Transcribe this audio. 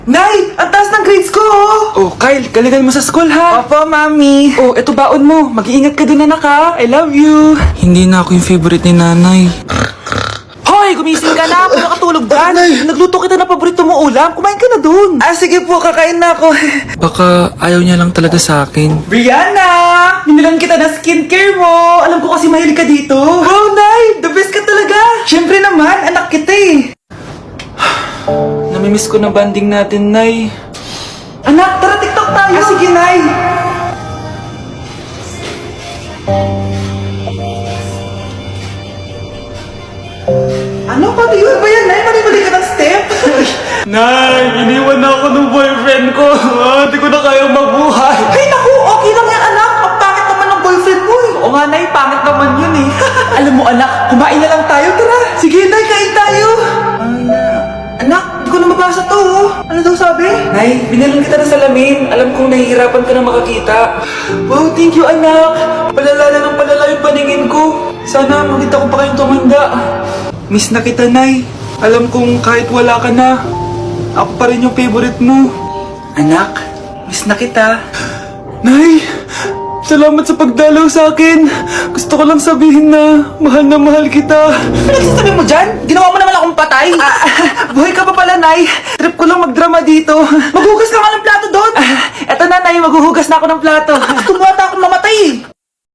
Nay! Ang taas ng grades ko, oh! Oh, Kyle, galingan mo sa school, ha? Opo, Mami. Oh, eto baon mo. Mag-iingat ka dun, anak, ha? I love you. Hindi na ako yung favorite ni nanay. Hoy! Gumising ka na! Kung nakatulog dyan! Nagluto kita ng paborito mo ulam. Kumain ka na dun! Ah, sige po. Kakain na ako. Baka ayaw niya lang talaga sa akin. Brianna! Binilan kita ng skincare mo! Alam ko kasi mahilig ka dito. Wow, Nay! The best ka talaga! Siyempre naman, anak kita eh. Namimiss ko na banding natin, Nay. Anak, tara TikTok tayo! Ah, sige, Nay! Ano? Pati yun ba yan, Nay? Mali-mali ka ng step? Nay, iniwan na ako ng boyfriend ko. Hindi ko na kayang mabuhay. Ay, naku! Okay lang yan, anak! Ang pangit naman ng boyfriend mo eh! Oo nga, Nay. Pangit naman yun eh. Alam mo, anak, kumain na lang tayo. Tara! Sige, Nay, kain tayo! Anak, di ko na mabasa to, oh. Ano daw sabi? Nay, binalan kita ng salamin. Alam kong nahihirapan ka na makakita. Wow, thank you, anak! Palala na ng palala yung paningin ko. Sana makita ko pa kayong tumanda. Miss na kita, Nay. Alam kong kahit wala ka na, ako pa rin yung favorite mo. Anak, miss na kita. Nay, salamat sa pagdalaw sa akin. Gusto ko lang sabihin na mahal kita. Ano nagsasabi mo dyan? Ginawa mo naman akong patay. Buhay ka pa pala, Nay. Trip ko lang magdrama dito. Maghugas ka nga ng plato doon. Eto na, Nay. Maghuhugas na ako ng plato. Tumuwata akong mamatay eh.